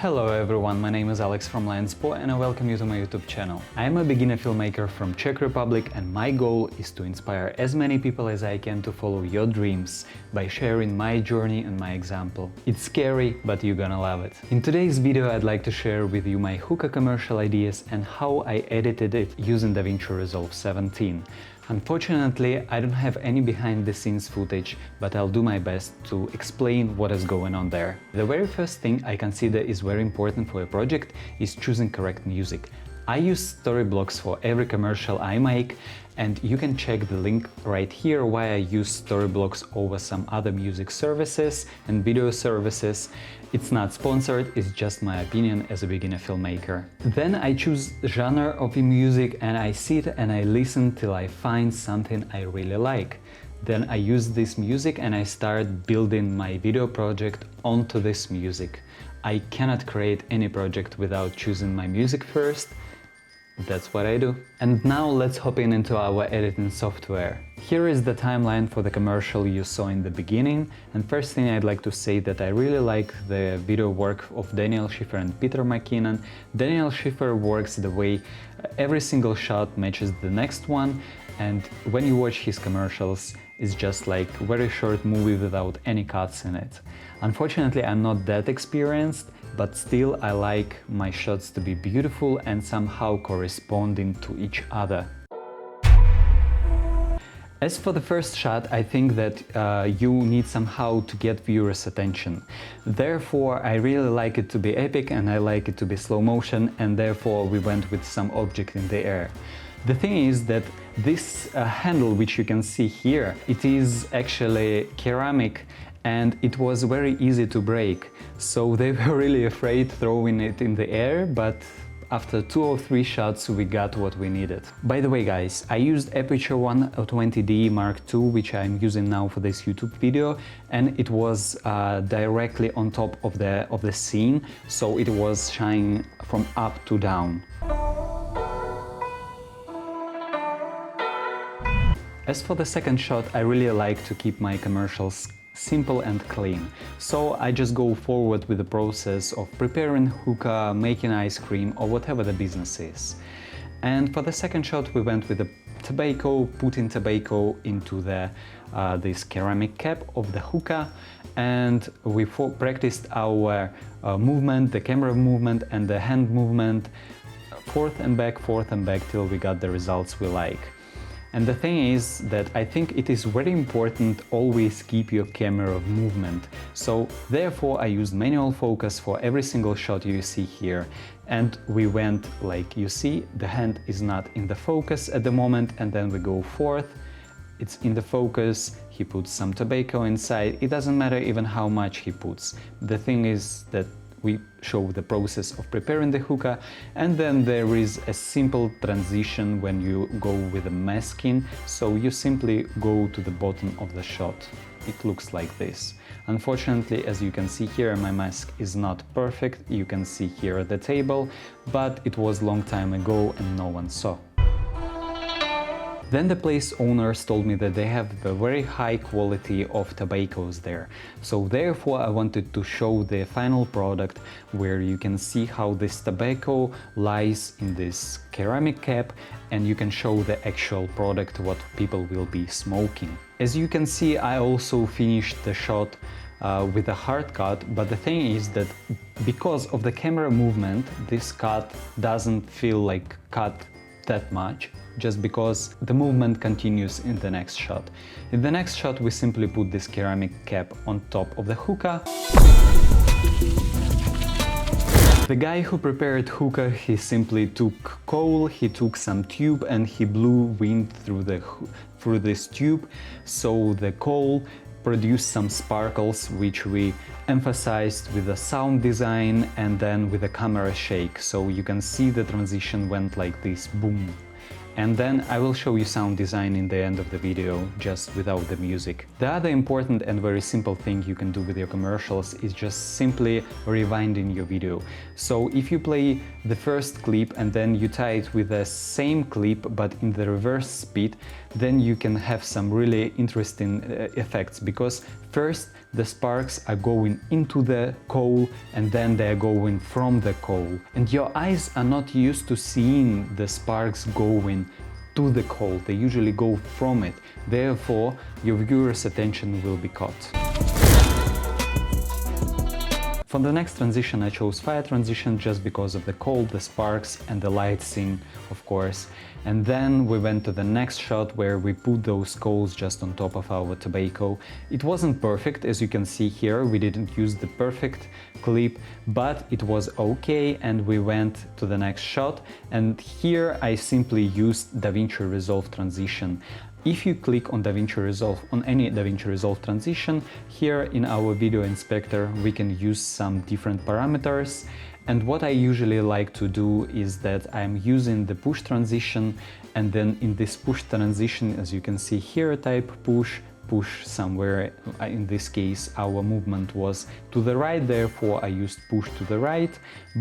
Hello everyone, my name is Alex from Lenspo and I welcome you to my YouTube channel. I am a beginner filmmaker from Czech Republic and my goal is to inspire as many people as I can to follow your dreams by sharing my journey and my example. It's scary, but you're gonna love it. In today's video I'd like to share with you my Hookah commercial ideas and how I edited it using DaVinci Resolve 17. Unfortunately, I don't have any behind-the-scenes footage, but I'll do my best to explain what is going on there. The very first thing I consider is very important for a project is choosing correct music. I use story blocks for every commercial I make, and you can check the link right here why I use story blocks over some other music services and video services. It's not sponsored, it's just my opinion as a beginner filmmaker. Then I choose the genre of the music and I sit and I listen till I find something I really like. Then I use this music and I start building my video project onto this music. I cannot create any project without choosing my music first. That's what I do. And now let's hop into our editing software. Here is the timeline for the commercial you saw in the beginning. And first thing I'd like to say that I really like the video work of Daniel Schiffer and Peter McKinnon. Daniel Schiffer works the way every single shot matches the next one. And when you watch his commercials, it's just like a very short movie without any cuts in it. Unfortunately, I'm not that experienced, but still I like my shots to be beautiful and somehow corresponding to each other. As for the first shot, I think that you need somehow to get viewers' attention. Therefore, I really like it to be epic and I like it to be slow motion, and therefore we went with some object in the air. The thing is that this handle, which you can see here, it is actually ceramic and it was very easy to break. So they were really afraid throwing it in the air, but after 2 or 3 shots we got what we needed. By the way guys, I used Aperture 120D Mark II, which I'm using now for this YouTube video, and it was directly on top of the scene, so it was shining from up to down. As for the second shot, I really like to keep my commercials simple and clean. So I just go forward with the process of preparing hookah, making ice cream or whatever the business is. And for the second shot we went with the tobacco, putting tobacco into this ceramic cap of the hookah, and we practiced our movement, the camera movement and the hand movement, forth and back till we got the results we like. And the thing is that I think it is very important always keep your camera movement. So therefore I used manual focus for every single shot you see here. And we went like you see, the hand is not in the focus at the moment, and then we go forth, it's in the focus, he puts some tobacco inside, it doesn't matter even how much he puts. The thing is that we show the process of preparing the hookah, and then there is a simple transition when you go with the masking, so you simply go to the bottom of the shot. It looks like this. Unfortunately, as you can see here, my mask is not perfect, you can see here the table, but it was a long time ago and no one saw. Then the place owners told me that they have a very high quality of tobaccos there. So therefore I wanted to show the final product where you can see how this tobacco lies in this ceramic cap, and you can show the actual product what people will be smoking. As you can see, I also finished the shot with a hard cut, but the thing is that because of the camera movement, this cut doesn't feel like cut that much, just because the movement continues in the next shot. In the next shot we simply put this ceramic cap on top of the hookah. The guy who prepared hookah, he simply took coal, he took some tube and he blew wind through this tube, so the coal produced some sparkles which we emphasized with the sound design and then with the camera shake, so you can see the transition went like this, boom. And then I will show you sound design in the end of the video, just without the music. The other important and very simple thing you can do with your commercials is just simply rewinding your video. So if you play the first clip and then you tie it with the same clip but in the reverse speed, then you can have some really interesting effects, because first the sparks are going into the coal and then they are going from the coal. And your eyes are not used to seeing the sparks going to the coal, they usually go from it. Therefore, your viewer's attention will be caught. For the next transition I chose fire transition just because of the coal, the sparks and the light scene, of course. And then we went to the next shot where we put those coals just on top of our tobacco. It wasn't perfect, as you can see here, we didn't use the perfect clip, but it was okay, and we went to the next shot. And here I simply used DaVinci Resolve transition. If you click on DaVinci Resolve, on any DaVinci Resolve transition, here in our video inspector we can use some different parameters. And what I usually like to do is that I'm using the push transition, and then in this push transition, as you can see here, type push somewhere. In this case our movement was to the right, therefore I used push to the right,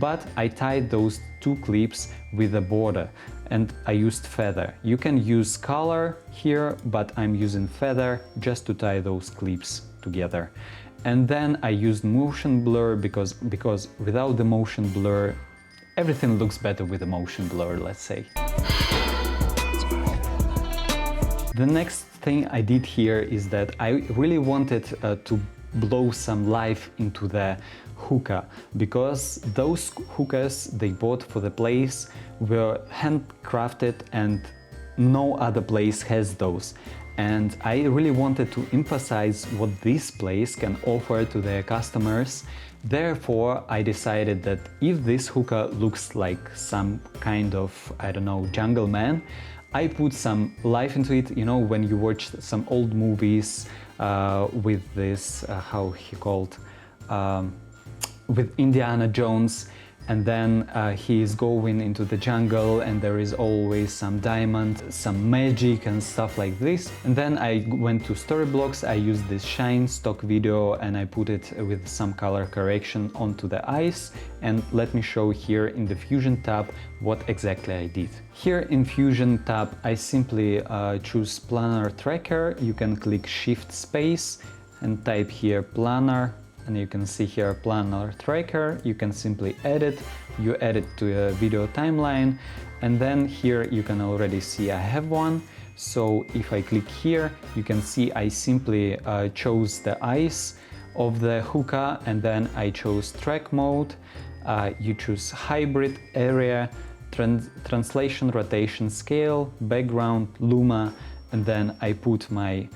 but I tied those two clips with a border and I used feather. You can use color here, but I'm using feather just to tie those clips together. And then I used motion blur because without the motion blur everything looks better with the motion blur, let's say. The next thing I did here is that I really wanted to blow some life into the hookah, because those hookahs they bought for the place were handcrafted and no other place has those. And I really wanted to emphasize what this place can offer to their customers. Therefore, I decided that if this hookah looks like some kind of, I don't know, jungle man, I put some life into it. You know, when you watch some old movies with this, how he called, with Indiana Jones, and then he is going into the jungle and there is always some diamond, some magic and stuff like this. And then I went to Storyblocks, I used this Shine stock video and I put it with some color correction onto the eyes. And let me show here in the Fusion tab what exactly I did. Here in Fusion tab I simply choose Planar Tracker. You can click Shift Space and type here Planar. And you can see here Planar Tracker, you can simply edit, you add it to a video timeline, and then here you can already see I have one. So if I click here, you can see I simply chose the eyes of the hookah, and then I chose track mode, you choose hybrid, area, translation, rotation, scale, background, luma, and then I put my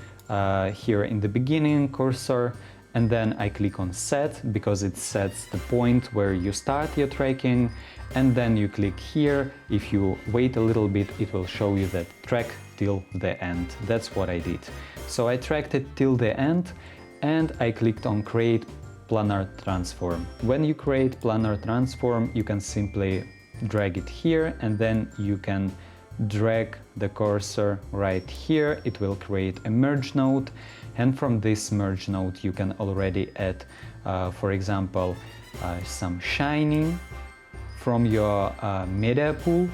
here in the beginning cursor, and then I click on set because it sets the point where you start your tracking, and then you click here. If you wait a little bit, it will show you that track till the end. That's what I did. So I tracked it till the end and I clicked on create planar transform. When you create planar transform, you can simply drag it here and then you can drag the cursor right here. It will create a merge node, and from this merge node you can already add, for example, some shining from your media pool.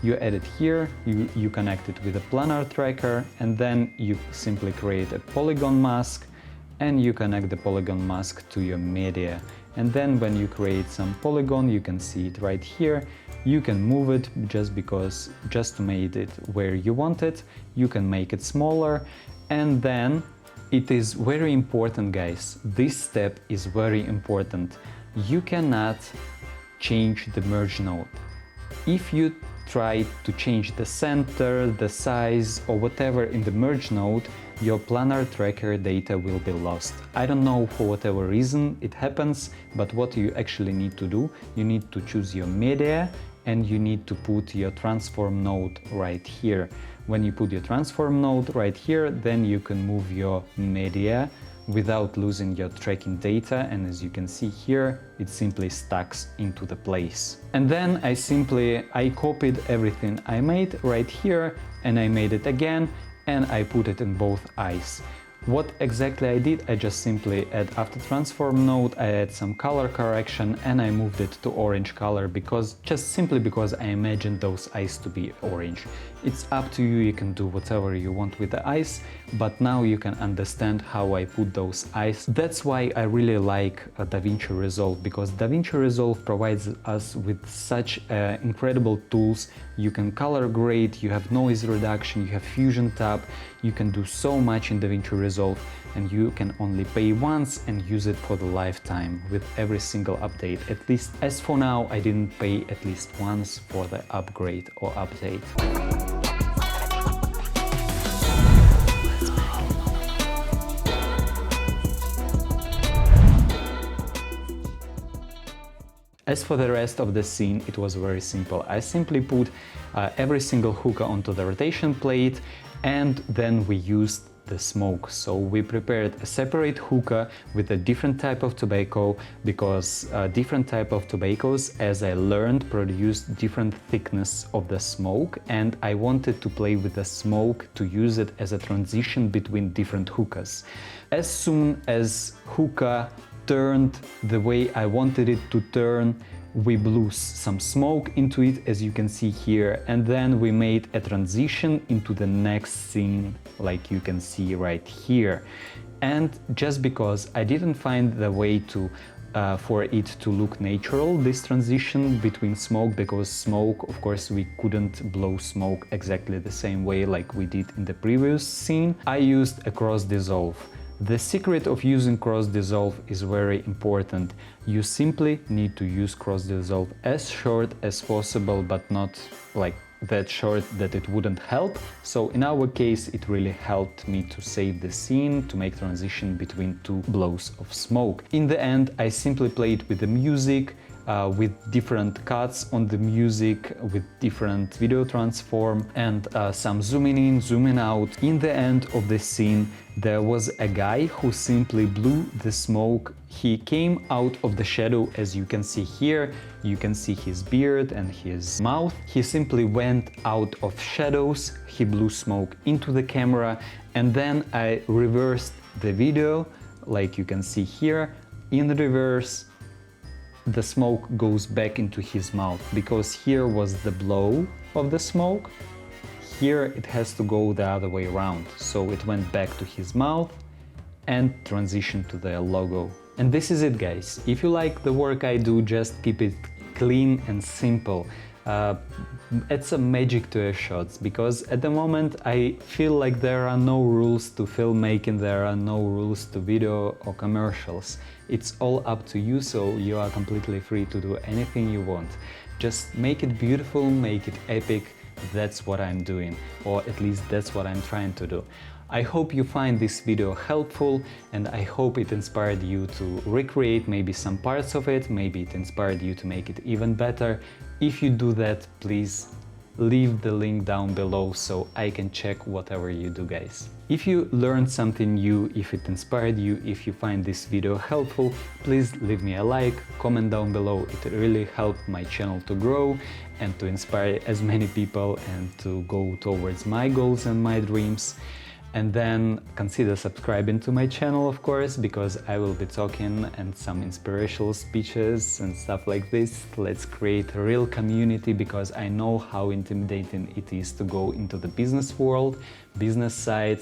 You add it here, you connect it with a planar tracker, and then you simply create a polygon mask and you connect the polygon mask to your media. And then when you create some polygon, you can see it right here. You can move it just to make it where you want it. You can make it smaller. And then it is very important, guys. This step is very important. You cannot change the merge node. If you try to change the center, the size or whatever in the merge node, your planar tracker data will be lost. I don't know for whatever reason it happens, but what you actually need to do, you need to choose your media and you need to put your transform node right here. When you put your transform node right here, then you can move your media without losing your tracking data, and as you can see here, it simply stacks into the place. And then I copied everything I made right here and I made it again and I put it in both eyes. What exactly I did, I just simply add after transform node, I add some color correction and I moved it to orange color just simply because I imagined those eyes to be orange. It's up to you, you can do whatever you want with the eyes, but now you can understand how I put those eyes. That's why I really like DaVinci Resolve, because DaVinci Resolve provides us with such incredible tools. You can color grade, you have noise reduction, you have Fusion tab, you can do so much in DaVinci Resolve, and you can only pay once and use it for the lifetime with every single update. At least as for now, I didn't pay at least once for the upgrade or update. As for the rest of the scene, it was very simple. I simply put every single hookah onto the rotation plate, and then we used the smoke. So we prepared a separate hookah with a different type of tobacco, because different type of tobaccos, as I learned, produce different thickness of the smoke, and I wanted to play with the smoke to use it as a transition between different hookahs. As soon as hookah turned the way I wanted it to turn, we blew some smoke into it, as you can see here, and then we made a transition into the next scene, like you can see right here. And just because I didn't find the way to for it to look natural, this transition between smoke, because smoke, of course, we couldn't blow smoke exactly the same way like we did in the previous scene, I used a cross dissolve. The secret of using cross dissolve is very important. You simply need to use cross dissolve as short as possible, but not like that short that it wouldn't help. So in our case, it really helped me to save the scene, to make transition between two blows of smoke. In the end, I simply played with the music, with different cuts on the music, with different video transform, and some zooming in, zooming out. In the end of the scene, there was a guy who simply blew the smoke. He came out of the shadow, as you can see here. You can see his beard and his mouth. He simply went out of shadows, he blew smoke into the camera, and then I reversed the video, like you can see here. In the reverse, the smoke goes back into his mouth, because here was the blow of the smoke. Here it has to go the other way around, so it went back to his mouth and transitioned to the logo. And this is it, guys. If you like the work I do, just keep it clean and simple. Add some magic to your shots, because at the moment I feel like there are no rules to filmmaking, there are no rules to video or commercials. It's all up to you, so you are completely free to do anything you want. Just make it beautiful, make it epic. That's what I'm doing, or at least that's what I'm trying to do. I hope you find this video helpful, and I hope it inspired you to recreate maybe some parts of it, maybe it inspired you to make it even better. If you do that, please leave the link down below so I can check whatever you do, guys. If you learned something new, if it inspired you, if you find this video helpful, please leave me a like, comment down below. It really helped my channel to grow and to inspire as many people and to go towards my goals and my dreams. And then consider subscribing to my channel, of course, because I will be talking and some inspirational speeches and stuff like this. Let's create a real community, because I know how intimidating it is to go into the business world, business side,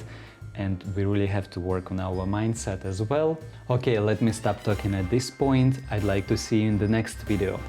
and we really have to work on our mindset as well. Okay, let me stop talking at this point. I'd like to see you in the next video.